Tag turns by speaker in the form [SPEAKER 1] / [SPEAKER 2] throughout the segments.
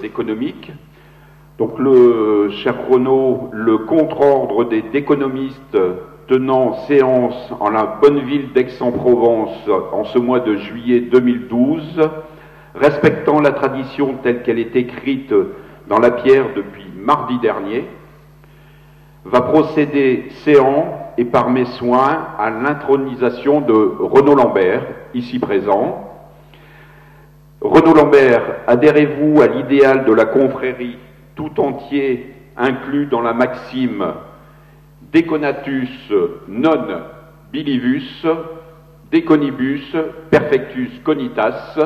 [SPEAKER 1] économiques. Donc, cher Renaud, le contre-ordre des économistes tenant séance en la bonne ville d'Aix-en-Provence en ce mois de juillet 2012, respectant la tradition telle qu'elle est écrite dans la pierre depuis mardi dernier, va procéder séant et par mes soins à l'intronisation de Renaud Lambert, ici présent. Renaud Lambert, adhérez-vous à l'idéal de la confrérie tout entier inclus dans la maxime Deconatus non bilivus, deconibus perfectus conitas,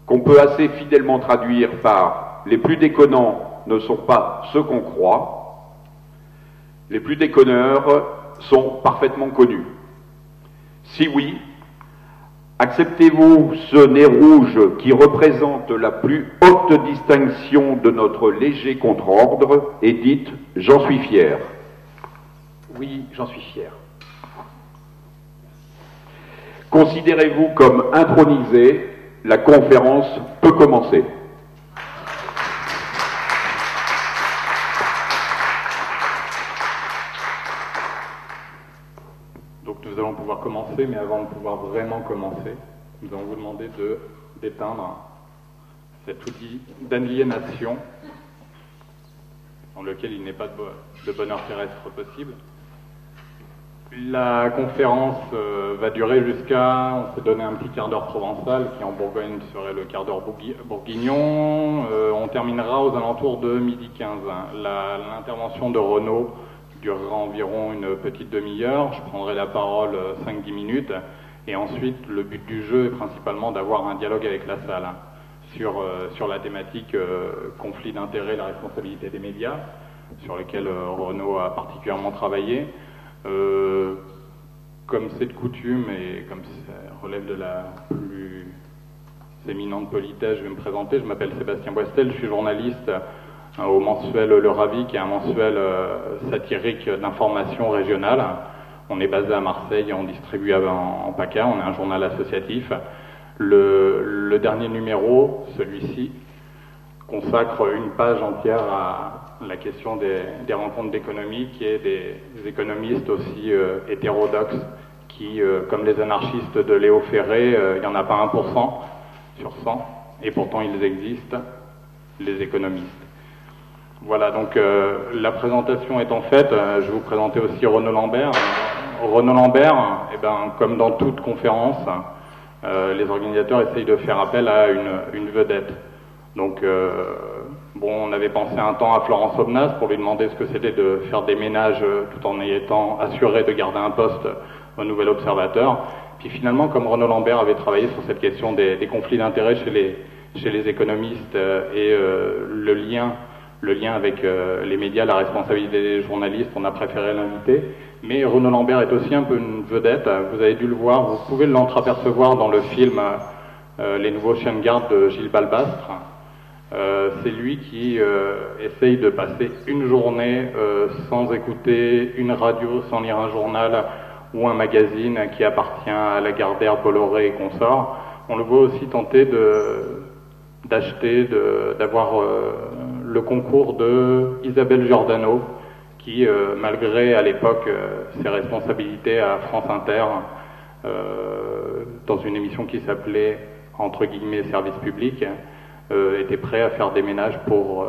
[SPEAKER 1] qu'on peut assez fidèlement traduire par « les plus déconnants ne sont pas ceux qu'on croit, les plus déconneurs sont parfaitement connus ». Si oui, acceptez-vous ce nez rouge qui représente la plus haute distinction de notre léger contre-ordre et dites « j'en suis fier ».
[SPEAKER 2] Oui, j'en suis fier.
[SPEAKER 1] Considérez-vous comme intronisé, la conférence peut commencer.
[SPEAKER 3] Donc nous allons pouvoir commencer, mais avant de pouvoir vraiment commencer, nous allons vous demander d'éteindre cet outil d'aliénation dans lequel il n'est pas de bonheur terrestre possible. La conférence va durer jusqu'à, on s'est donné un petit quart d'heure provençal, qui en Bourgogne serait le quart d'heure bourguignon. On terminera aux alentours de 12h15. L'intervention de Renaud durera environ une petite demi-heure. Je prendrai la parole 5-10 minutes. Et ensuite, le but du jeu est principalement d'avoir un dialogue avec la salle sur la thématique conflit d'intérêts, la responsabilité des médias, sur lequel Renaud a particulièrement travaillé. Comme c'est de coutume et comme ça relève de la plus éminente politesse, je vais me présenter. Je m'appelle Sébastien Boistel, je suis journaliste au mensuel Le Ravi, qui est un mensuel satirique d'information régionale. On est basé à Marseille et on distribue en PACA, on est un journal associatif. Le dernier numéro, celui-ci, consacre une page entière à la question des rencontres d'économie, qui est des économistes aussi hétérodoxes qui, comme les anarchistes de Léo Ferré, il n'y en a pas 1% sur 100, et pourtant ils existent, les économistes. Voilà, donc la présentation étant faite, je vais vous présenter aussi Renaud Lambert. Renaud Lambert, eh ben, comme dans toute conférence, les organisateurs essayent de faire appel à une vedette. Donc, bon, on avait pensé un temps à Florence Aubenas pour lui demander ce que c'était de faire des ménages tout en étant assuré de garder un poste au Nouvel Observateur. Puis finalement, comme Renaud Lambert avait travaillé sur cette question des conflits d'intérêts chez les économistes et le lien avec les médias, la responsabilité des journalistes, on a préféré l'inviter. Mais Renaud Lambert est aussi un peu une vedette, vous avez dû le voir, vous pouvez l'entreapercevoir dans le film Les Nouveaux Chiens de Garde de Gilles Balbastre. C'est lui qui essaye de passer une journée sans écouter une radio, sans lire un journal ou un magazine qui appartient à Lagardère, Bolloré et consorts. On le voit aussi tenter d'avoir le concours de Isabelle Giordano, qui, malgré à l'époque ses responsabilités à France Inter, dans une émission qui s'appelait entre guillemets service public, était prêt à faire des ménages pour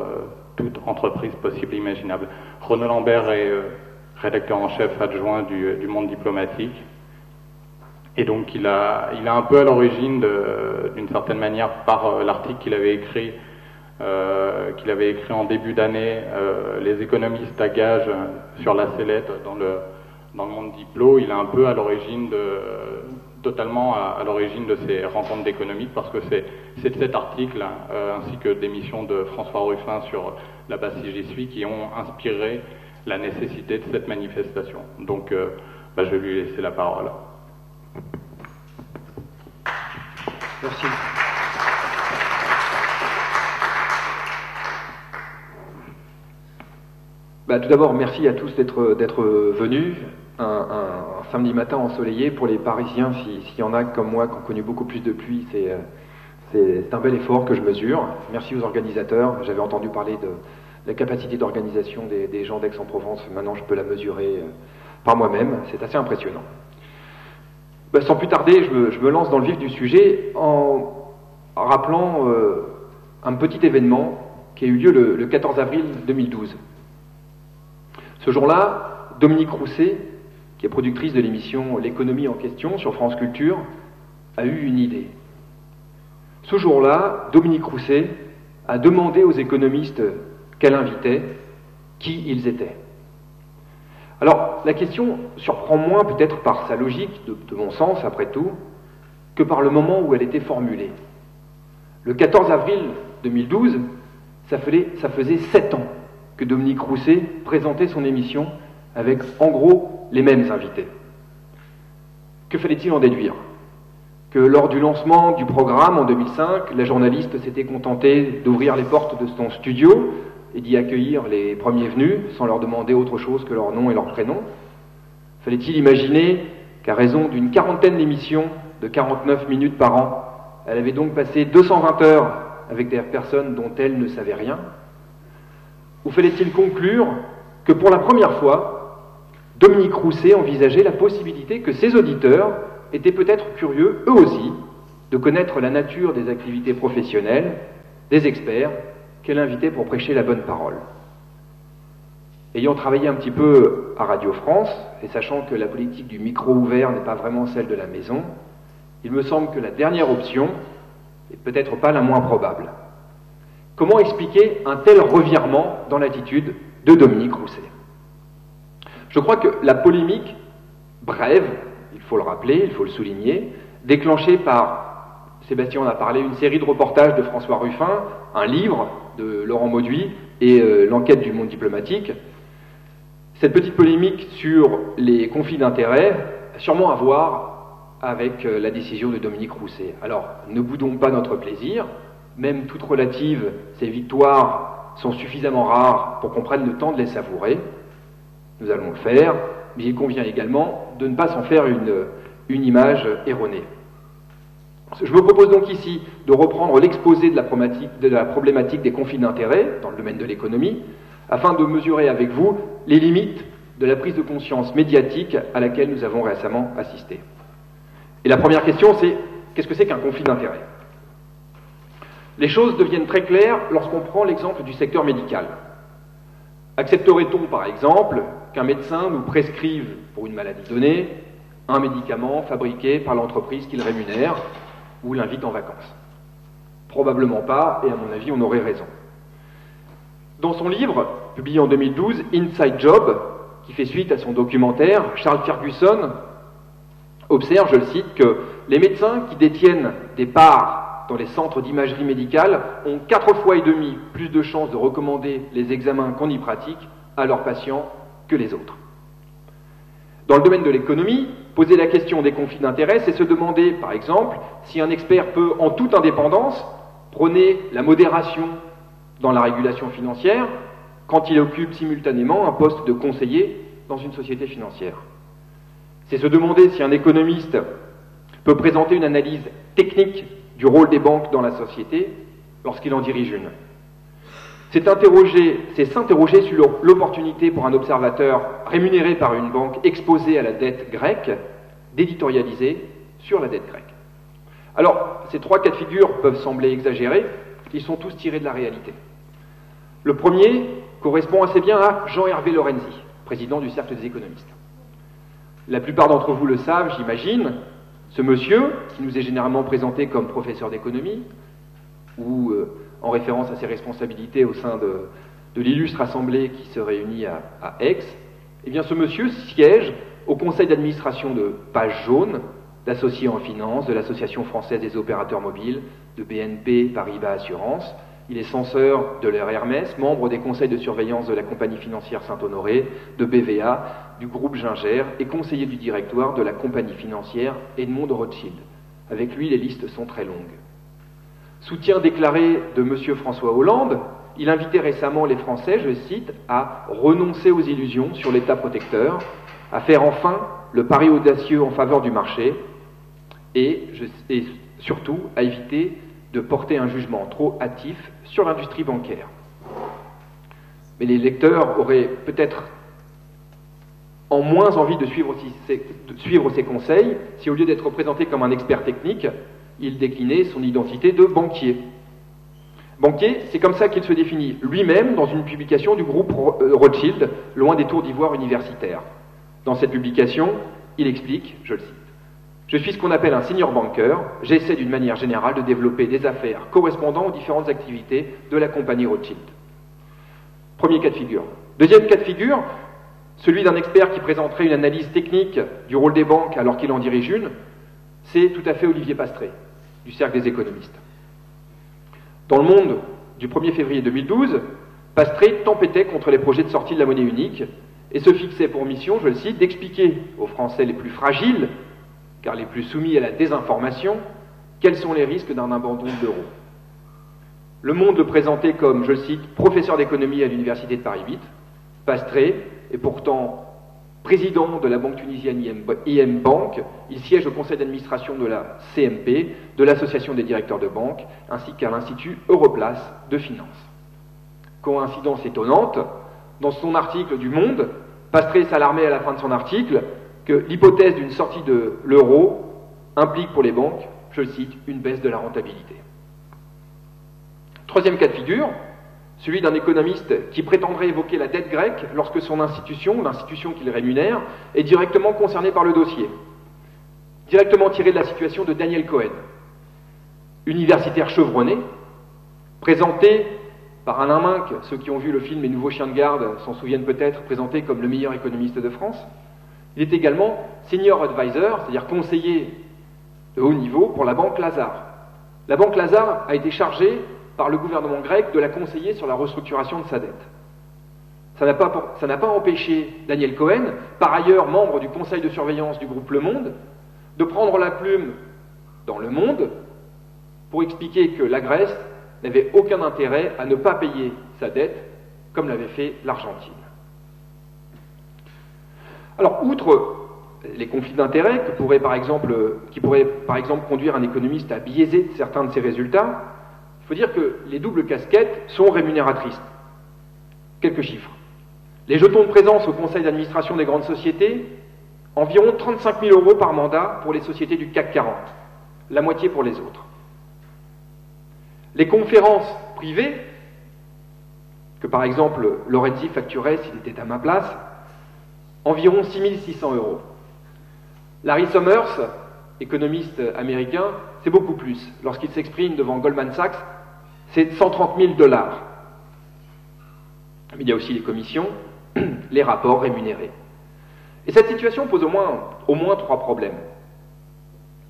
[SPEAKER 3] toute entreprise possible et imaginable. Renaud Lambert est rédacteur en chef adjoint du Monde diplomatique, et donc il a un peu à l'origine, d'une certaine manière, par l'article qu'il avait écrit en début d'année, les économistes à gage sur la sellette dans le Monde diplo, il est un peu à l'origine totalement à l'origine de ces rencontres d'économie, parce que c'est de cet article, ainsi que d'émissions de François Ruffin sur la base Si J'y suis, qui ont inspiré la nécessité de cette manifestation. Donc, je vais lui laisser la parole.
[SPEAKER 2] Merci. Tout d'abord, merci à tous d'être venus. Un samedi matin ensoleillé pour les Parisiens, s'il y en a comme moi qui ont connu beaucoup plus de pluie C'est un bel effort que je mesure. Merci aux organisateurs. J'avais entendu parler de la capacité d'organisation des gens d'Aix-en-Provence. Maintenant, je peux la mesurer par moi-même. C'est assez impressionnant. Sans plus tarder, je me lance dans le vif du sujet en rappelant un petit événement qui a eu lieu le 14 avril 2012. Ce jour-là, Dominique Rousset, qui est productrice de l'émission L'économie en question sur France Culture, a eu une idée. Ce jour-là, Dominique Rousset a demandé aux économistes qu'elle invitait qui ils étaient. Alors, la question surprend moins peut-être par sa logique, de mon sens après tout, que par le moment où elle était formulée. Le 14 avril 2012, ça faisait 7 ans que Dominique Rousset présentait son émission avec, en gros, les mêmes invités. Que fallait-il en déduire? Que lors du lancement du programme en 2005, la journaliste s'était contentée d'ouvrir les portes de son studio et d'y accueillir les premiers venus sans leur demander autre chose que leur nom et leur prénom? Fallait-il imaginer qu'à raison d'une quarantaine d'émissions de 49 minutes par an, elle avait donc passé 220 heures avec des personnes dont elle ne savait rien? Ou fallait-il conclure que pour la première fois, Dominique Rousset envisageait la possibilité que ses auditeurs étaient peut-être curieux, eux aussi, de connaître la nature des activités professionnelles, des experts qu'elle invitait pour prêcher la bonne parole? Ayant travaillé un petit peu à Radio France, et sachant que la politique du micro ouvert n'est pas vraiment celle de la maison, il me semble que la dernière option n'est peut-être pas la moins probable. Comment expliquer un tel revirement dans l'attitude de Dominique Rousset? Je crois que la polémique brève, il faut le rappeler, il faut le souligner, déclenchée par, Sébastien en a parlé, une série de reportages de François Ruffin, un livre de Laurent Mauduit et l'enquête du Monde diplomatique. Cette petite polémique sur les conflits d'intérêts a sûrement à voir avec la décision de Dominique Rousset. Alors, ne boudons pas notre plaisir, même toutes relatives, ces victoires sont suffisamment rares pour qu'on prenne le temps de les savourer. Nous allons le faire, mais il convient également de ne pas s'en faire une image erronée. Je me propose donc ici de reprendre l'exposé de la problématique des conflits d'intérêts dans le domaine de l'économie, afin de mesurer avec vous les limites de la prise de conscience médiatique à laquelle nous avons récemment assisté. Et la première question, c'est qu'est-ce que c'est qu'un conflit d'intérêts? Les choses deviennent très claires lorsqu'on prend l'exemple du secteur médical. Accepterait-on, par exemple, qu'un médecin nous prescrive, pour une maladie donnée, un médicament fabriqué par l'entreprise qu'il rémunère ou l'invite en vacances? Probablement pas, et à mon avis, on aurait raison. Dans son livre, publié en 2012, Inside Job, qui fait suite à son documentaire, Charles Ferguson observe, je le cite, que les médecins qui détiennent des parts dans les centres d'imagerie médicale ont 4,5 fois plus de chances de recommander les examens qu'on y pratique à leurs patients que les autres. Dans le domaine de l'économie, poser la question des conflits d'intérêts, c'est se demander, par exemple, si un expert peut, en toute indépendance, prôner la modération dans la régulation financière quand il occupe simultanément un poste de conseiller dans une société financière. C'est se demander si un économiste peut présenter une analyse technique du rôle des banques dans la société lorsqu'il en dirige une. C'est s'interroger sur l'opportunité pour un observateur rémunéré par une banque exposée à la dette grecque d'éditorialiser sur la dette grecque. Alors, ces 3 cas de figure peuvent sembler exagérés, ils sont tous tirés de la réalité. Le premier correspond assez bien à Jean-Hervé Lorenzi, président du Cercle des économistes. La plupart d'entre vous le savent, j'imagine, ce monsieur, qui nous est généralement présenté comme professeur d'économie, ou en référence à ses responsabilités au sein de l'illustre assemblée qui se réunit à Aix, eh bien ce monsieur siège au conseil d'administration de Page Jaune, d'associés en finance, de l'Association française des opérateurs mobiles, de BNP Paribas Assurance. Il est censeur de l'Air Hermès, membre des conseils de surveillance de la compagnie financière Saint-Honoré, de BVA, du groupe Ginger et conseiller du directoire de la compagnie financière Edmond de Rothschild. Avec lui, les listes sont très longues. Soutien déclaré de M. François Hollande, il invitait récemment les Français, je cite, à renoncer aux illusions sur l'État protecteur, à faire enfin le pari audacieux en faveur du marché et surtout à éviter de porter un jugement trop hâtif sur l'industrie bancaire. Mais les lecteurs auraient peut-être en moins envie de suivre ses conseils si, au lieu d'être présenté comme un expert technique, il déclinait son identité de banquier. Banquier, c'est comme ça qu'il se définit lui-même dans une publication du groupe Rothschild, loin des tours d'ivoire universitaires. Dans cette publication, il explique, je le cite, « Je suis ce qu'on appelle un senior banker, j'essaie d'une manière générale de développer des affaires correspondant aux différentes activités de la compagnie Rothschild. » Premier cas de figure. Deuxième cas de figure, celui d'un expert qui présenterait une analyse technique du rôle des banques alors qu'il en dirige une, c'est tout à fait Olivier Pastré, du Cercle des économistes. Dans Le Monde du 1er février 2012, Pastré tempêtait contre les projets de sortie de la monnaie unique et se fixait pour mission, je le cite, d'expliquer aux Français les plus fragiles, car les plus soumis à la désinformation, quels sont les risques d'un abandon de l'euro. Le Monde le présentait comme, je le cite, professeur d'économie à l'université de Paris 8. Pastré est pourtant président de la banque tunisienne IM Bank, il siège au conseil d'administration de la CMP, de l'association des directeurs de banque, ainsi qu'à l'Institut Europlace de finance. Coïncidence étonnante, dans son article du Monde, Pastré s'alarmait à la fin de son article que l'hypothèse d'une sortie de l'euro implique pour les banques, je le cite, une baisse de la rentabilité. Troisième cas de figure, celui d'un économiste qui prétendrait évoquer la dette grecque lorsque son institution, l'institution qu'il rémunère, est directement concernée par le dossier. Directement tiré de la situation de Daniel Cohen, universitaire chevronné, présenté par Alain Minck, ceux qui ont vu le film Les Nouveaux Chiens de Garde s'en souviennent peut-être, présenté comme le meilleur économiste de France. Il est également senior advisor, c'est-à-dire conseiller de haut niveau pour la banque Lazare. La banque Lazare a été chargée par le gouvernement grec de la conseiller sur la restructuration de sa dette. Ça n'a pas empêché Daniel Cohen, par ailleurs membre du conseil de surveillance du groupe Le Monde, de prendre la plume dans Le Monde pour expliquer que la Grèce n'avait aucun intérêt à ne pas payer sa dette, comme l'avait fait l'Argentine. Alors, outre les conflits d'intérêts qui pourraient par exemple conduire un économiste à biaiser certains de ses résultats, il faut dire que les doubles casquettes sont rémunératrices. Quelques chiffres. Les jetons de présence au conseil d'administration des grandes sociétés, environ 35 000 € par mandat pour les sociétés du CAC 40, la moitié pour les autres. Les conférences privées, que par exemple Lorenzi facturait s'il était à ma place, environ 6 600 €. Larry Summers, économiste américain, c'est beaucoup plus. Lorsqu'il s'exprime devant Goldman Sachs, c'est 130 000 $. Mais il y a aussi les commissions, les rapports rémunérés. Et cette situation pose au moins 3 problèmes.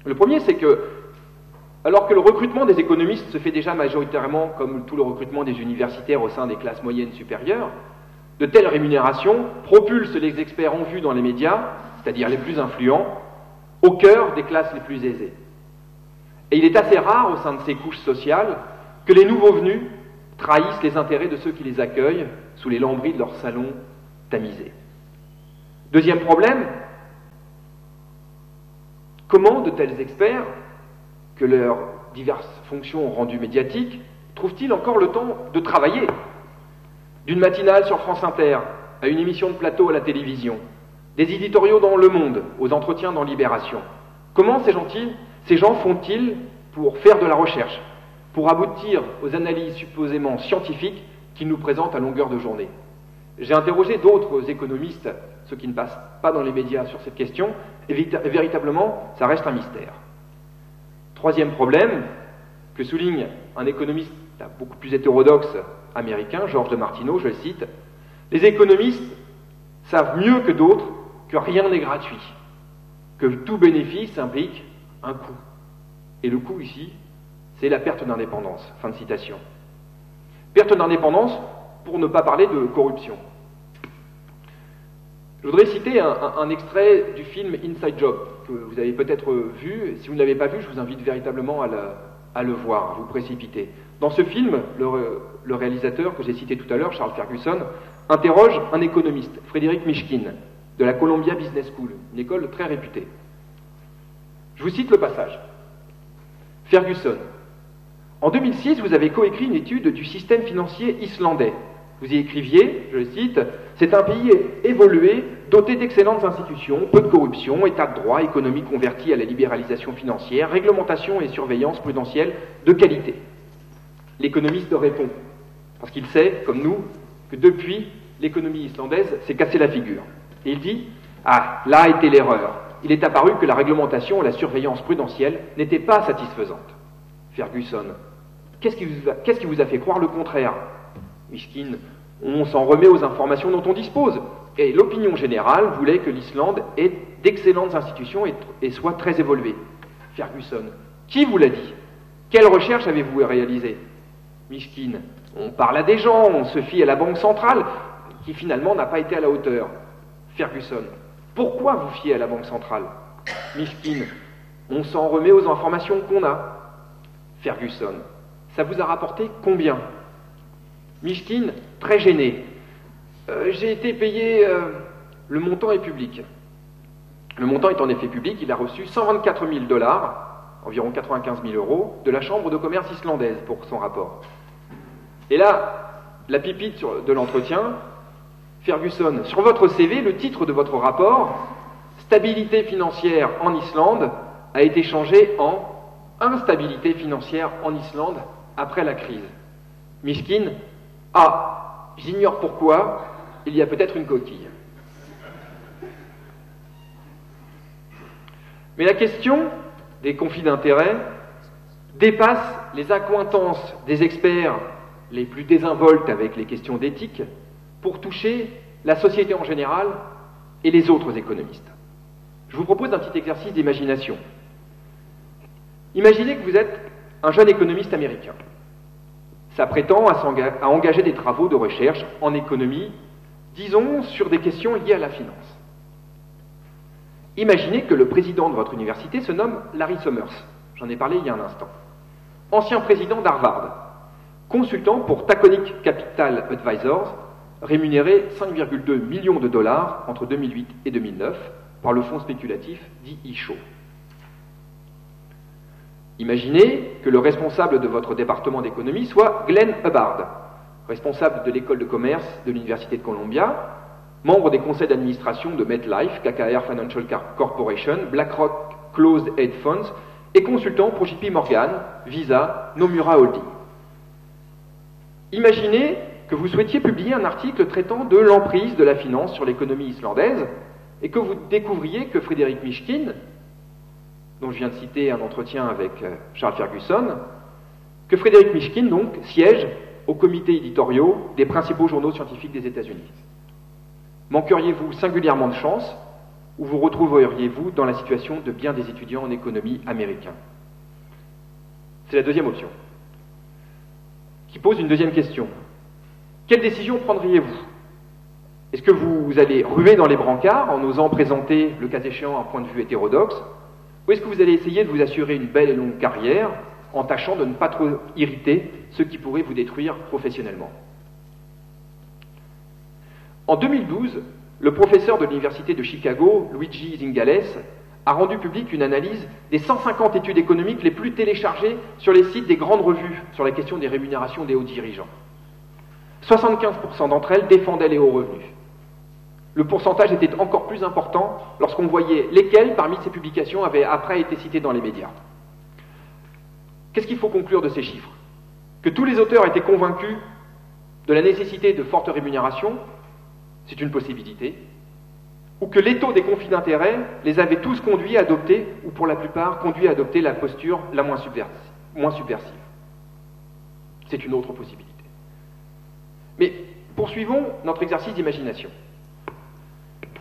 [SPEAKER 2] Le premier, c'est que, alors que le recrutement des économistes se fait déjà majoritairement comme tout le recrutement des universitaires au sein des classes moyennes supérieures, de telles rémunérations propulsent les experts en vue dans les médias, c'est-à-dire les plus influents, au cœur des classes les plus aisées. Et il est assez rare au sein de ces couches sociales que les nouveaux venus trahissent les intérêts de ceux qui les accueillent sous les lambris de leur salon tamisé. Deuxième problème, comment de tels experts, que leurs diverses fonctions ont rendu médiatiques, trouvent-ils encore le temps de travailler? D'une matinale sur France Inter à une émission de plateau à la télévision, des éditoriaux dans Le Monde, aux entretiens dans Libération. Comment ces gens font-ils pour faire de la recherche, pour aboutir aux analyses supposément scientifiques qu'ils nous présentent à longueur de journée? J'ai interrogé d'autres économistes, ceux qui ne passent pas dans les médias sur cette question, et véritablement, ça reste un mystère. Troisième problème, que souligne un économiste beaucoup plus hétérodoxe américain, Georges de Martino, je le cite, « Les économistes savent mieux que d'autres que rien n'est gratuit, que tout bénéfice implique un coût. Et le coût ici, c'est la perte d'indépendance. » Fin de citation. Perte d'indépendance pour ne pas parler de corruption. Je voudrais citer un extrait du film Inside Job, que vous avez peut-être vu. Si vous ne l'avez pas vu, je vous invite véritablement à le voir, à vous précipiter. Dans ce film, le réalisateur que j'ai cité tout à l'heure, Charles Ferguson, interroge un économiste, Frédéric Mishkin, de la Columbia Business School, une école très réputée. Je vous cite le passage. Ferguson. En 2006, vous avez coécrit une étude du système financier islandais. Vous y écriviez, je le cite, « C'est un pays évolué, doté d'excellentes institutions, peu de corruption, état de droit, économie convertie à la libéralisation financière, réglementation et surveillance prudentielle de qualité. » L'économiste répond, parce qu'il sait, comme nous, que depuis, l'économie islandaise s'est cassée la figure. Et il dit, « Ah, là a été l'erreur. Il est apparu que la réglementation et la surveillance prudentielle n'étaient pas satisfaisantes. » Ferguson, qu'est-ce qui vous a fait croire le contraire? Mishkin, on s'en remet aux informations dont on dispose. Et l'opinion générale voulait que l'Islande ait d'excellentes institutions et soit très évoluée. Ferguson, qui vous l'a dit? Quelle recherche avez-vous réalisée? Mishkin, on parle à des gens, on se fie à la Banque centrale, qui finalement n'a pas été à la hauteur. Ferguson, pourquoi vous fiez à la Banque centrale? Mishkin, on s'en remet aux informations qu'on a. Ferguson, ça vous a rapporté combien? Mishkin, très gêné. J'ai été payé, le montant est public. Le montant est en effet public, il a reçu 124 000 $, environ 95 000 €, de la Chambre de commerce islandaise pour son rapport. Et là, la pipite de l'entretien, Ferguson, sur votre CV, le titre de votre rapport, Stabilité financière en Islande, a été changé en Instabilité financière en Islande après la crise. Mishkin, ah, j'ignore pourquoi, il y a peut-être une coquille. Mais la question des conflits d'intérêts dépasse les accointances des experts les plus désinvoltes avec les questions d'éthique pour toucher la société en général et les autres économistes. Je vous propose un petit exercice d'imagination. Imaginez que vous êtes un jeune économiste américain, s'apprêtant à engager des travaux de recherche en économie, disons, sur des questions liées à la finance. Imaginez que le président de votre université se nomme Larry Summers, j'en ai parlé il y a un instant, ancien président d'Harvard, consultant pour Taconic Capital Advisors, rémunéré 5,2 millions de $, entre 2008 et 2009, par le fonds spéculatif dit eShow. Imaginez que le responsable de votre département d'économie soit Glenn Hubbard, responsable de l'école de commerce de l'Université de Columbia, membre des conseils d'administration de MetLife, KKR Financial Corporation, BlackRock Closed End Funds et consultant pour JP Morgan, Visa, Nomura Holding. Imaginez que vous souhaitiez publier un article traitant de l'emprise de la finance sur l'économie islandaise et que vous découvriez que Frédéric Mishkin, dont je viens de citer un entretien avec Charles Ferguson, que Frédéric Mishkin, donc, siège au comité éditoriaux des principaux journaux scientifiques des États-Unis. Manqueriez-vous singulièrement de chance ou vous retrouveriez-vous dans la situation de bien des étudiants en économie américains? C'est la deuxième option, qui pose une deuxième question. Quelle décision prendriez-vous? Est-ce que vous allez ruer dans les brancards en osant présenter, le cas échéant, un point de vue hétérodoxe? Ou est-ce que vous allez essayer de vous assurer une belle et longue carrière en tâchant de ne pas trop irriter ceux qui pourraient vous détruire professionnellement? En 2012, le professeur de l'Université de Chicago, Luigi Zingales, a rendu publique une analyse des 150 études économiques les plus téléchargées sur les sites des grandes revues sur la question des rémunérations des hauts dirigeants. 75% d'entre elles défendaient les hauts revenus. Le pourcentage était encore plus important lorsqu'on voyait lesquelles parmi ces publications avaient après été citées dans les médias. Qu'est-ce qu'il faut conclure de ces chiffres? Que tous les auteurs étaient convaincus de la nécessité de fortes rémunérations, c'est une possibilité, ou que l'étau des conflits d'intérêts les avait tous conduits à adopter, ou pour la plupart conduits à adopter la posture la moins subversive. C'est une autre possibilité. Mais poursuivons notre exercice d'imagination.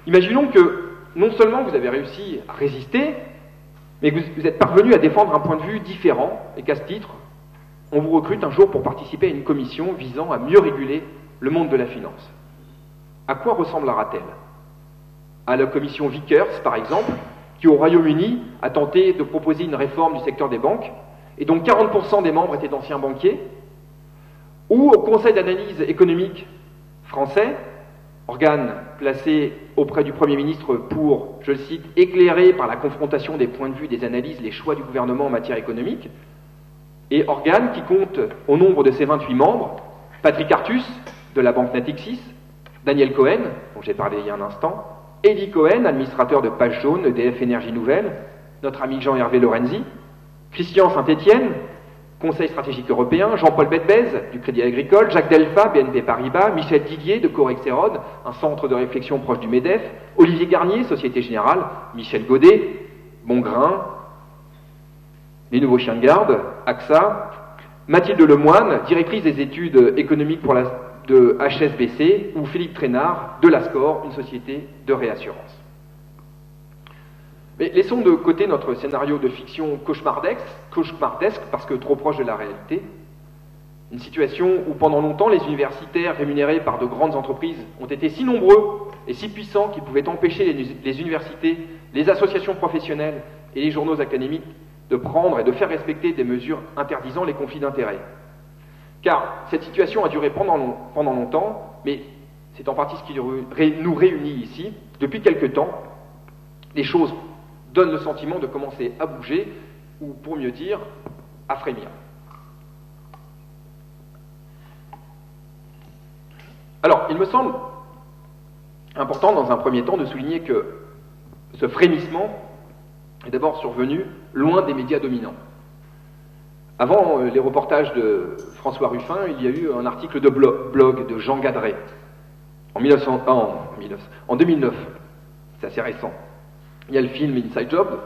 [SPEAKER 2] Imaginons que non seulement vous avez réussi à résister, mais que vous êtes parvenu à défendre un point de vue différent, et qu'à ce titre, on vous recrute un jour pour participer à une commission visant à mieux réguler le monde de la finance. À quoi ressemblera-t-elle? À la commission Vickers, par exemple, qui au Royaume-Uni a tenté de proposer une réforme du secteur des banques, et dont 40% des membres étaient d'anciens banquiers, ou au Conseil d'analyse économique français, organe placé auprès du Premier ministre pour, je le cite, éclairer par la confrontation des points de vue, des analyses, les choix du gouvernement en matière économique, et organe qui compte au nombre de ses 28 membres Patrick Artus, de la banque Natixis, Daniel Cohen, dont j'ai parlé il y a un instant, Eddie Cohen, administrateur de Page Jaune, EDF Énergie Nouvelle, notre ami Jean-Hervé Lorenzi, Christian Saint-Étienne, Conseil stratégique européen, Jean-Paul Bedbez, du Crédit Agricole, Jacques Delpha, BNP Paribas, Michel Didier, de Corexerod, un centre de réflexion proche du MEDEF, Olivier Garnier, Société Générale, Michel Godet, Bongrain, les Nouveaux Chiens de Garde, AXA, Mathilde Lemoine, directrice des études économiques de HSBC, ou Philippe Trainard, de l'Ascor, une société de réassurance. Mais laissons de côté notre scénario de fiction cauchemardesque parce que trop proche de la réalité. Une situation où pendant longtemps les universitaires rémunérés par de grandes entreprises ont été si nombreux et si puissants qu'ils pouvaient empêcher les universités, les associations professionnelles et les journaux académiques de prendre et de faire respecter des mesures interdisant les conflits d'intérêts. Car cette situation a duré pendant longtemps, mais c'est en partie ce qui nous réunit ici. Depuis quelque temps, les choses donnent le sentiment de commencer à bouger, ou pour mieux dire, à frémir. Alors, il me semble important dans un premier temps de souligner que ce frémissement est d'abord survenu loin des médias dominants. Avant les reportages de François Ruffin, il y a eu un article de blog de Jean Gadret en 2009. C'est assez récent. Il y a le film Inside Job,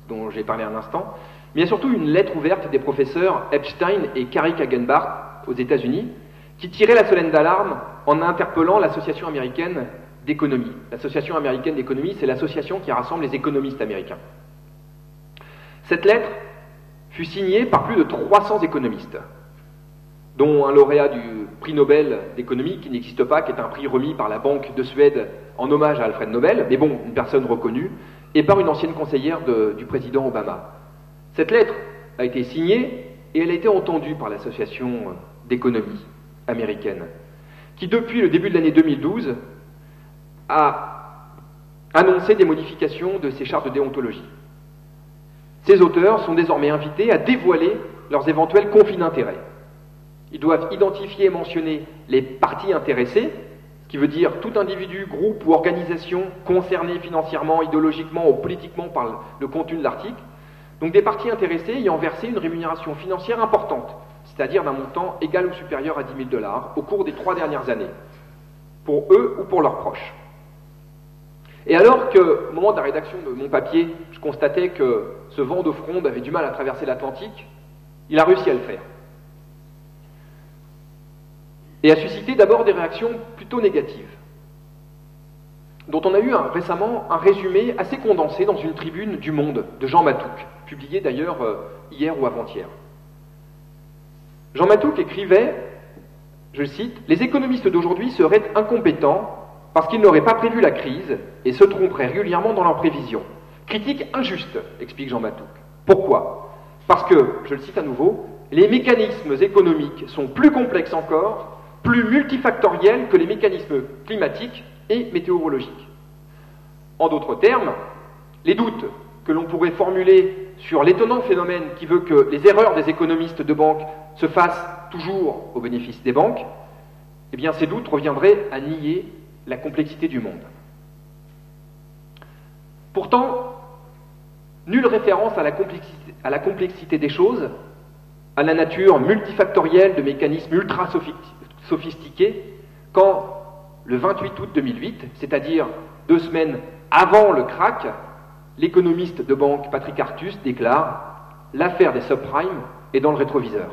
[SPEAKER 2] dont j'ai parlé un instant, mais il y a surtout une lettre ouverte des professeurs Epstein et Carrie Kagenbach aux États-Unis, qui tiraient la sonnette d'alarme en interpellant l'Association américaine d'économie. L'Association américaine d'économie, c'est l'association qui rassemble les économistes américains. Cette lettre fut signée par plus de 300 économistes, dont un lauréat du prix Nobel d'économie, qui n'existe pas, qui est un prix remis par la Banque de Suède en hommage à Alfred Nobel, mais bon, une personne reconnue, et par une ancienne conseillère du président Obama. Cette lettre a été signée et elle a été entendue par l'Association d'économie américaine, qui depuis le début de l'année 2012 a annoncé des modifications de ses chartes de déontologie. Ces auteurs sont désormais invités à dévoiler leurs éventuels conflits d'intérêts. Ils doivent identifier et mentionner les parties intéressées, ce qui veut dire tout individu, groupe ou organisation concerné financièrement, idéologiquement ou politiquement par le contenu de l'article, donc des parties intéressées ayant versé une rémunération financière importante, c'est-à-dire d'un montant égal ou supérieur à 10 000 $ au cours des 3 dernières années, pour eux ou pour leurs proches. Et alors que, au moment de la rédaction de mon papier, je constatais que ce vent de fronde avait du mal à traverser l'Atlantique, il a réussi à le faire. Et a suscité d'abord des réactions plutôt négatives, dont on a eu récemment un résumé assez condensé dans une tribune du Monde de Jean Matouc, publiée d'ailleurs hier ou avant-hier. Jean Matouc écrivait, je le cite, « Les économistes d'aujourd'hui seraient incompétents parce qu'ils n'auraient pas prévu la crise et se tromperaient régulièrement dans leurs prévisions. Critique injuste, explique Jean Matouc. Pourquoi? Parce que, je le cite à nouveau, les mécanismes économiques sont plus complexes encore, plus multifactoriels que les mécanismes climatiques et météorologiques. En d'autres termes, les doutes que l'on pourrait formuler sur l'étonnant phénomène qui veut que les erreurs des économistes de banque se fassent toujours au bénéfice des banques, eh bien ces doutes reviendraient à nier la complexité du monde. Pourtant, nulle référence à la complexité des choses, à la nature multifactorielle de mécanismes ultra sophistiqués, quand, le 28 août 2008, c'est-à-dire 2 semaines avant le krach, l'économiste de banque Patrick Artus déclare « L'affaire des subprimes est dans le rétroviseur ».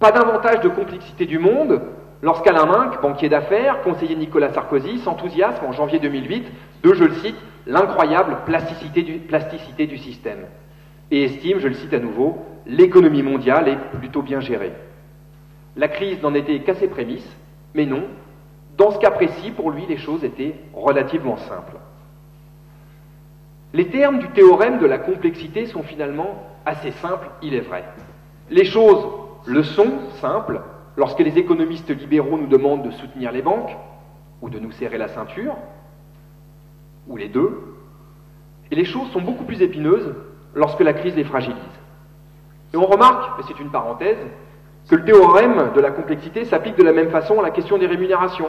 [SPEAKER 2] Pas davantage de complexité du monde lorsqu'Alain Minc, banquier d'affaires, conseiller Nicolas Sarkozy, s'enthousiasme en janvier 2008 de, je le cite, « l'incroyable plasticité du système » et estime, je le cite à nouveau, « l'économie mondiale est plutôt bien gérée ». La crise n'en était qu'à ses prémices, mais non, dans ce cas précis, pour lui, les choses étaient relativement simples. Les termes du théorème de la complexité sont finalement assez simples, il est vrai. Les choses le sont simples lorsque les économistes libéraux nous demandent de soutenir les banques, ou de nous serrer la ceinture, ou les deux, et les choses sont beaucoup plus épineuses lorsque la crise les fragilise. Et on remarque, et c'est une parenthèse, que le théorème de la complexité s'applique de la même façon à la question des rémunérations.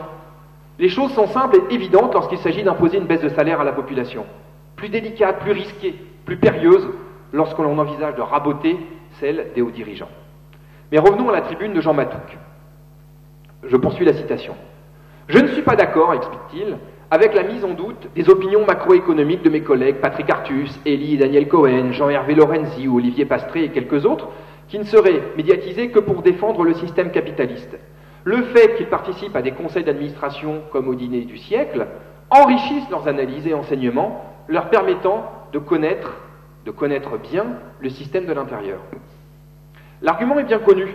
[SPEAKER 2] Les choses sont simples et évidentes lorsqu'il s'agit d'imposer une baisse de salaire à la population. Plus délicates, plus risquées, plus périlleuses lorsque l'on envisage de raboter celle des hauts dirigeants. Mais revenons à la tribune de Jean Matouc. Je poursuis la citation. « Je ne suis pas d'accord, explique-t-il, avec la mise en doute des opinions macroéconomiques de mes collègues Patrick Artus, Élie et Daniel Cohen, Jean-Hervé Lorenzi ou Olivier Pastré et quelques autres, qui ne seraient médiatisés que pour défendre le système capitaliste. Le fait qu'ils participent à des conseils d'administration comme au dîner du siècle enrichissent leurs analyses et enseignements, leur permettant de connaître bien le système de l'intérieur. » L'argument est bien connu.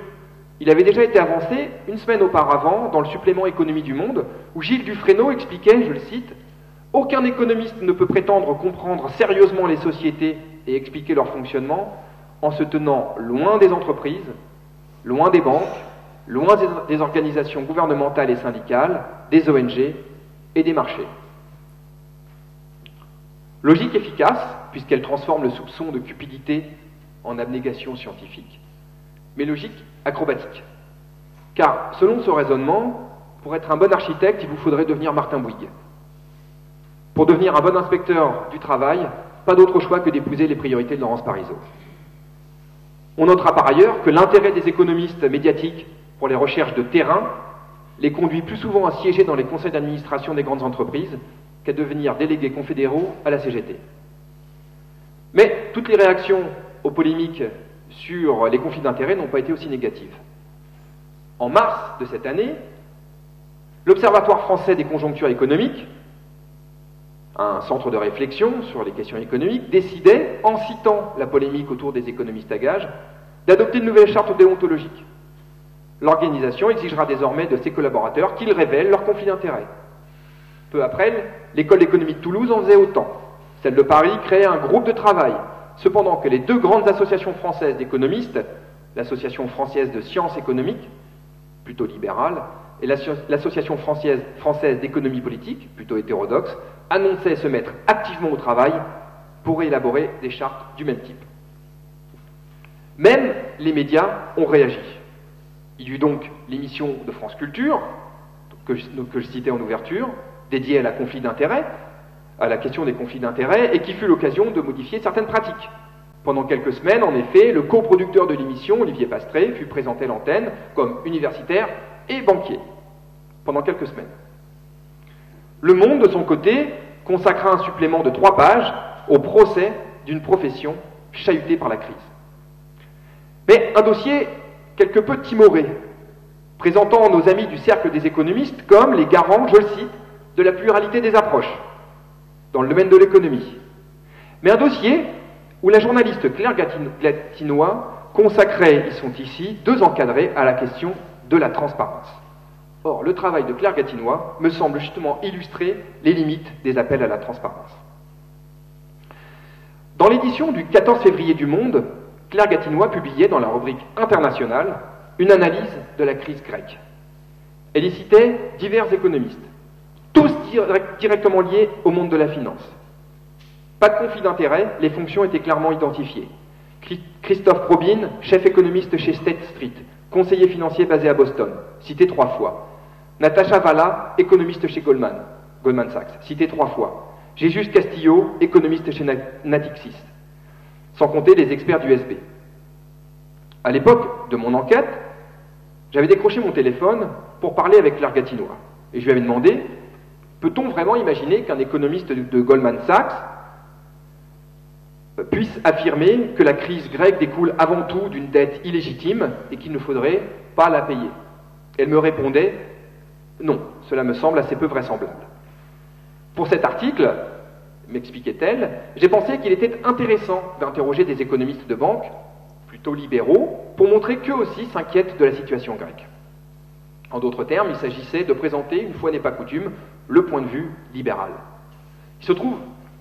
[SPEAKER 2] Il avait déjà été avancé une semaine auparavant dans le supplément Économie du Monde, où Gilles Dufresneau expliquait, je le cite, « Aucun économiste ne peut prétendre comprendre sérieusement les sociétés et expliquer leur fonctionnement en se tenant loin des entreprises, loin des banques, loin des organisations gouvernementales et syndicales, des ONG et des marchés. » Logique efficace, puisqu'elle transforme le soupçon de cupidité en abnégation scientifique, mais logique acrobatique. Car, selon ce raisonnement, pour être un bon architecte, il vous faudrait devenir Martin Bouygues. Pour devenir un bon inspecteur du travail, pas d'autre choix que d'épouser les priorités de Laurence Parisot. On notera par ailleurs que l'intérêt des économistes médiatiques pour les recherches de terrain les conduit plus souvent à siéger dans les conseils d'administration des grandes entreprises qu'à devenir délégués confédéraux à la CGT. Mais toutes les réactions aux polémiques sur les conflits d'intérêts n'ont pas été aussi négatives. En mars de cette année, l'Observatoire français des conjonctures économiques, un centre de réflexion sur les questions économiques, décidait, en citant la polémique autour des économistes à gages, d'adopter une nouvelle charte déontologique. L'organisation exigera désormais de ses collaborateurs qu'ils révèlent leurs conflits d'intérêts. Peu après, l'école d'économie de Toulouse en faisait autant. Celle de Paris créait un groupe de travail, cependant que les deux grandes associations françaises d'économistes, l'Association française de sciences économiques, plutôt libérale, et l'Association française d'économie politique, plutôt hétérodoxe, annonçaient se mettre activement au travail pour élaborer des chartes du même type. Même les médias ont réagi. Il y eut donc l'émission de France Culture, que je citais en ouverture, dédiée à la question des conflits d'intérêts, et qui fut l'occasion de modifier certaines pratiques. Pendant quelques semaines, en effet, le coproducteur de l'émission, Olivier Pastré, fut présenté à l'antenne comme universitaire et banquier. Pendant quelques semaines. Le Monde, de son côté, consacra un supplément de 3 pages au procès d'une profession chahutée par la crise. Mais un dossier quelque peu timoré, présentant nos amis du cercle des économistes comme les garants, je le cite, de la pluralité des approches dans le domaine de l'économie. Mais un dossier où la journaliste Claire Gatinois consacrait, ils sont ici, 2 encadrés à la question de la transparence. Or, le travail de Claire Gatinois me semble justement illustrer les limites des appels à la transparence. Dans l'édition du 14 février du Monde, Claire Gatinois publiait dans la rubrique internationale une analyse de la crise grecque. Elle y citait divers économistes, tous directement liés au monde de la finance. Pas de conflit d'intérêts, les fonctions étaient clairement identifiées. Christophe Probyn, chef économiste chez State Street, conseiller financier basé à Boston, cité 3 fois. Natacha Valla, économiste chez Goldman Sachs, cité 3 fois. Jésus Castillo, économiste chez Natixis. Sans compter les experts du SB. À l'époque de mon enquête, j'avais décroché mon téléphone pour parler avec Claire Gatinois. Et je lui avais demandé, peut-on vraiment imaginer qu'un économiste de Goldman Sachs puisse affirmer que la crise grecque découle avant tout d'une dette illégitime et qu'il ne faudrait pas la payer? Elle me répondait, non, cela me semble assez peu vraisemblable. Pour cet article, m'expliquait-elle, j'ai pensé qu'il était intéressant d'interroger des économistes de banque, plutôt libéraux, pour montrer qu'eux aussi s'inquiètent de la situation grecque. En d'autres termes, il s'agissait de présenter, une fois n'est pas coutume, le point de vue libéral. Il se trouve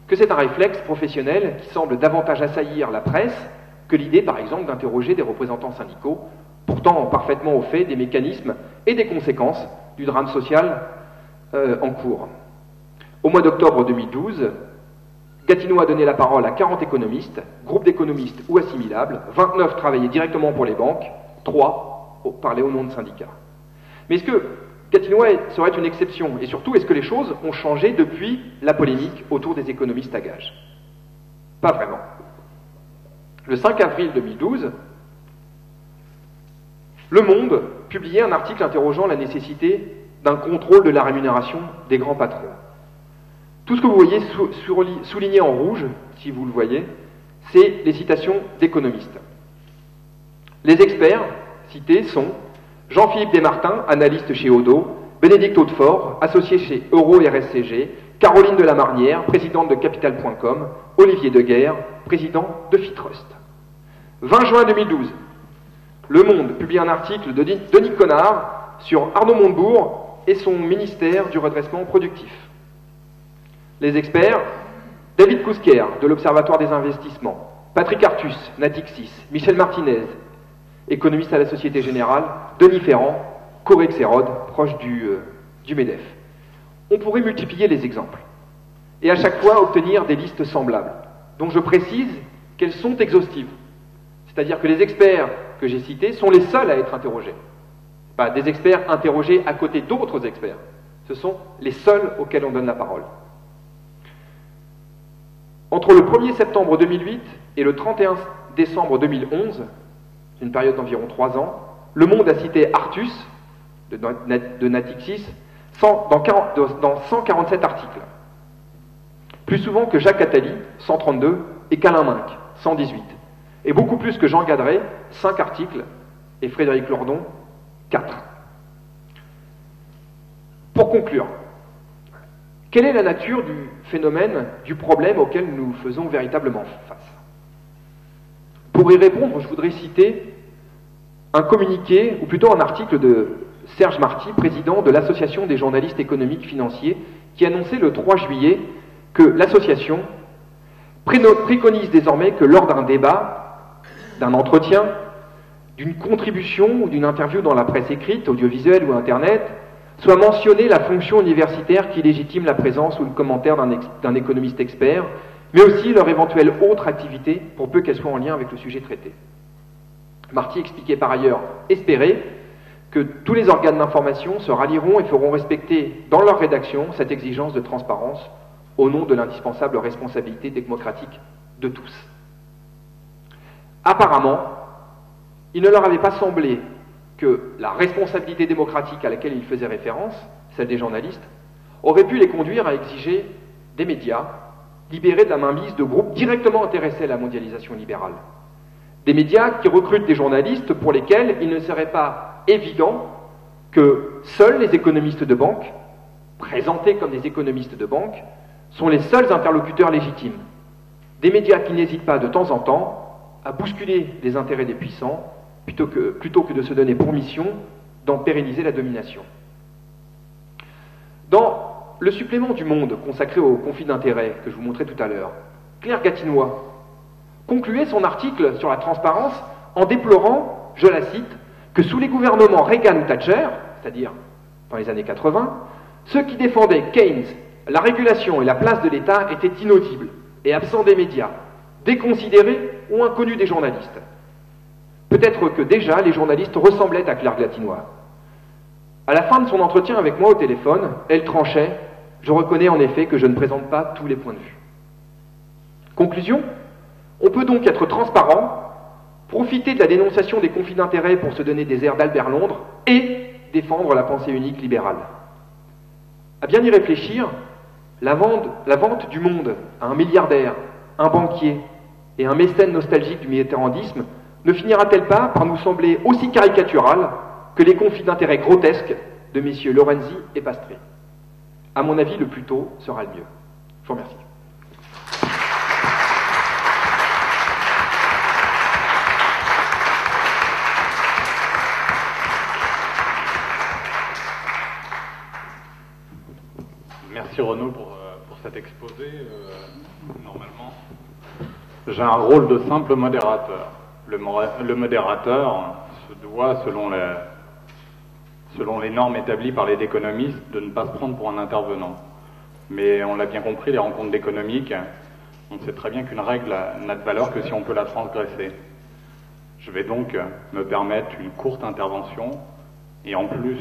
[SPEAKER 2] que c'est un réflexe professionnel qui semble davantage assaillir la presse que l'idée, par exemple, d'interroger des représentants syndicaux, pourtant parfaitement au fait des mécanismes et des conséquences du drame social en cours. Au mois d'octobre 2012, Gatineau a donné la parole à 40 économistes, groupes d'économistes ou assimilables, 29 travaillaient directement pour les banques, 3 parlaient au nom de syndicats. Mais est-ce que Gatineau serait une exception? Et surtout, est-ce que les choses ont changé depuis la polémique autour des économistes à gages? Pas vraiment. Le 5 avril 2012, Le Monde publiait un article interrogeant la nécessité d'un contrôle de la rémunération des grands patrons. Tout ce que vous voyez souligné en rouge, si vous le voyez, c'est les citations d'économistes. Les experts cités sont Jean-Philippe Desmartins, analyste chez Odo, Bénédicte Hautefort, associé chez Euro-RSCG, Caroline Delamarnière, présidente de Capital.com, Olivier Deguerre, président de Fitrust. 20 juin 2012, Le Monde publie un article de Denis Connard sur Arnaud Montebourg et son ministère du redressement productif. Les experts, David Kousquer, de l'Observatoire des investissements, Patrick Artus, Natixis, Michel Martinez, économiste à la Société Générale, Denis Ferrand, Corexerode, proche du MEDEF. On pourrait multiplier les exemples, et à chaque fois obtenir des listes semblables, dont je précise qu'elles sont exhaustives. C'est-à-dire que les experts que j'ai cités sont les seuls à être interrogés. Pas des experts interrogés à côté d'autres experts. Ce sont les seuls auxquels on donne la parole. Entre le 1er septembre 2008 et le 31 décembre 2011, une période d'environ 3 ans, Le Monde a cité Artus, de Natixis, dans 147 articles. Plus souvent que Jacques Attali, 132, et qu'Alain Minc, 118. Et beaucoup plus que Jean Gadret, 5 articles, et Frédéric Lordon, 4. Pour conclure, quelle est la nature du phénomène, du problème auquel nous faisons véritablement face? Pour y répondre, je voudrais citer un communiqué, ou plutôt un article de Serge Marty, président de l'Association des journalistes économiques financiers, qui annonçait le 3 juillet que l'association préconise désormais que lors d'un débat, d'un entretien, d'une contribution ou d'une interview dans la presse écrite, audiovisuelle ou Internet, soit mentionnée la fonction universitaire qui légitime la présence ou le commentaire d'un économiste expert, mais aussi leur éventuelle autre activité, pour peu qu'elle soit en lien avec le sujet traité. Marty expliquait par ailleurs espérer que tous les organes d'information se rallieront et feront respecter dans leur rédaction cette exigence de transparence au nom de l'indispensable responsabilité démocratique de tous. Apparemment, il ne leur avait pas semblé que la responsabilité démocratique à laquelle ils faisaient référence, celle des journalistes, aurait pu les conduire à exiger des médias libérés de la mainmise de groupes directement intéressés à la mondialisation libérale. Des médias qui recrutent des journalistes pour lesquels il ne serait pas évident que seuls les économistes de banque, présentés comme des économistes de banque, sont les seuls interlocuteurs légitimes. Des médias qui n'hésitent pas de temps en temps à bousculer les intérêts des puissants plutôt que de se donner pour mission d'en pérenniser la domination. Dans le supplément du Monde consacré aux conflits d'intérêts que je vous montrais tout à l'heure, Claire Gatinois concluait son article sur la transparence en déplorant, je la cite, que sous les gouvernements Reagan ou Thatcher, c'est-à-dire dans les années 80, ceux qui défendaient Keynes, la régulation et la place de l'État étaient inaudibles et absents des médias, déconsidérés ou inconnus des journalistes. Peut-être que déjà les journalistes ressemblaient à Claire Gatinois. À la fin de son entretien avec moi au téléphone, elle tranchait « Je reconnais en effet que je ne présente pas tous les points de vue ». Conclusion, on peut donc être transparent, profiter de la dénonciation des conflits d'intérêts pour se donner des airs d'Albert Londres et défendre la pensée unique libérale. À bien y réfléchir, la vente du monde à un milliardaire, un banquier et un mécène nostalgique du mitterrandisme ne finira-t-elle pas par nous sembler aussi caricaturale que les conflits d'intérêts grotesques de messieurs Lorenzi et Pastré? À mon avis, le plus tôt sera le mieux. Je vous remercie.
[SPEAKER 3] Merci Renaud pour cet exposé. Normalement, j'ai un rôle de simple modérateur. Le modérateur se doit, selon les normes établies par les économistes, de ne pas se prendre pour un intervenant. Mais on l'a bien compris, les rencontres d'économiques On sait très bien qu'une règle n'a de valeur que si on peut la transgresser. Je vais donc me permettre une courte intervention et en plus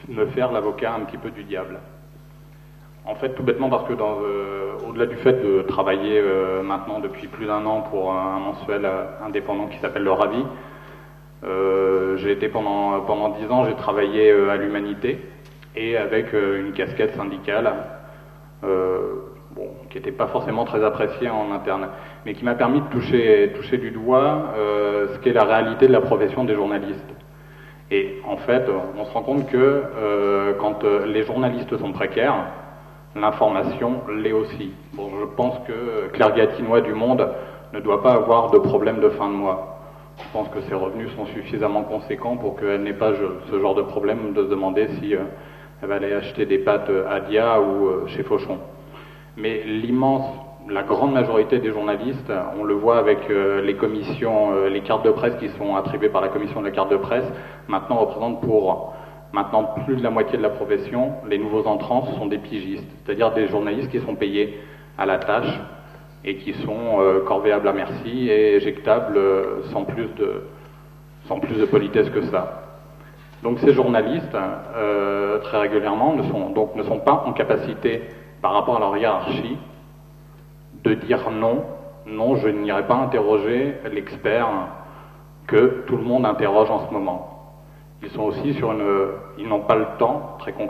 [SPEAKER 3] me faire l'avocat un petit peu du diable. En fait, tout bêtement parce que au-delà du fait de travailler maintenant depuis plus d'1 an pour un mensuel indépendant qui s'appelle Le Ravi, j'ai été pendant 10 ans, j'ai travaillé à l'Humanité et avec une casquette syndicale qui n'était pas forcément très appréciée en interne, mais qui m'a permis de toucher du doigt ce qu'est la réalité de la profession des journalistes. Et en fait, on se rend compte que quand les journalistes sont précaires, l'information l'est aussi. Bon, je pense que Claire Gatinois du Monde ne doit pas avoir de problème de fin de mois. Je pense que ses revenus sont suffisamment conséquents pour qu'elle n'ait pas ce genre de problème de se demander si elle va aller acheter des pâtes à Dia ou chez Fauchon. Mais la grande majorité des journalistes, on le voit avec les commissions, les cartes de presse qui sont attribuées par la commission de la carte de presse, maintenant représentent pour plus de la moitié de la profession. Les nouveaux entrants, ce sont des pigistes, c'est-à-dire des journalistes qui sont payés à la tâche et qui sont corvéables à merci et éjectables sans plus de politesse que ça. Donc ces journalistes, très régulièrement, ne sont pas en capacité, par rapport à leur hiérarchie, de dire non, je n'irai pas interroger l'expert que tout le monde interroge en ce moment. Ils sont aussi ils n'ont pas le temps, très concrètement,